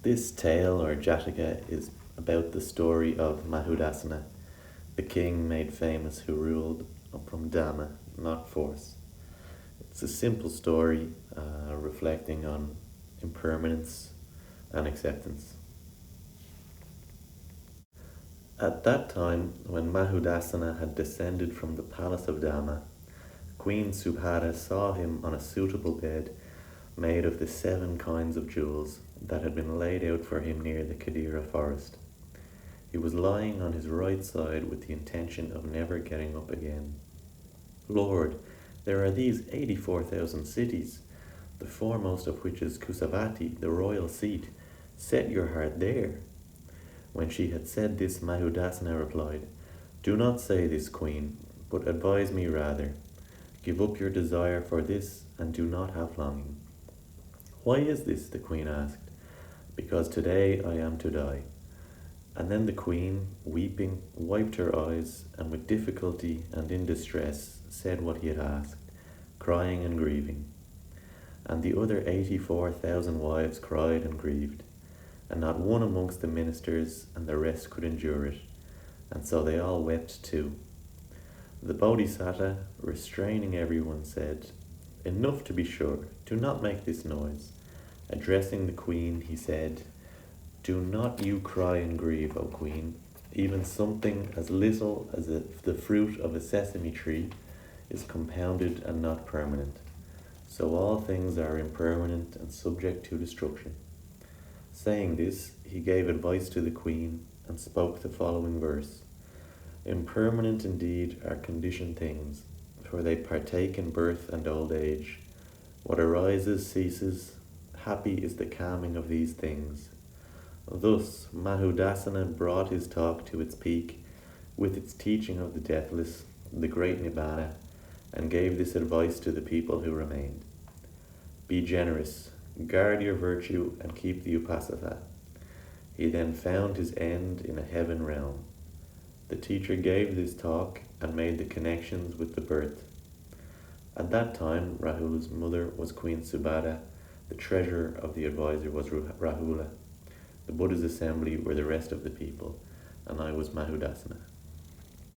This tale or Jataka is about the story of Mahudasana, the king made famous who ruled from Dhamma, not force. It's a simple story reflecting on impermanence and acceptance. At that time, when Mahudasana had descended from the palace of Dhamma, Queen Subhada saw him on a suitable bed made of the 7 kinds of jewels that had been laid out for him near the Kadira forest. He was lying on his right side with the intention of never getting up again. Lord, there are these 84,000 cities, the foremost of which is Kusavati, the royal seat. Set your heart there. When she had said this, Mahudasana replied, Do not say this, Queen, but advise me rather. Give up your desire for this and do not have longing. Why is this? The queen asked. Because today I am to die. And then the queen, weeping, wiped her eyes and with difficulty and in distress said what he had asked, crying and grieving. And the other 84,000 wives cried and grieved, and not one amongst the ministers and the rest could endure it, and so they all wept too. The Bodhisattva, restraining everyone, said, Enough to be sure, do not make this noise. Addressing the queen, he said, Do not you cry and grieve, O queen. Even something as little as the fruit of a sesame tree is compounded and not permanent. So all things are impermanent and subject to destruction. Saying this, he gave advice to the queen and spoke the following verse. Impermanent indeed are conditioned things, for they partake in birth and old age. What arises ceases, happy is the calming of these things. Thus, Mahudasana brought his talk to its peak with its teaching of the deathless, the great Nibbana, and gave this advice to the people who remained. Be generous, guard your virtue, and keep the upasatha. He then found his end in a heaven realm. The teacher gave this talk and made the connections with the birth. At that time, Rahula's mother was Queen Subhada, the treasurer of the advisor was Rahula, the Buddha's assembly were the rest of the people, and I was Mahudasana.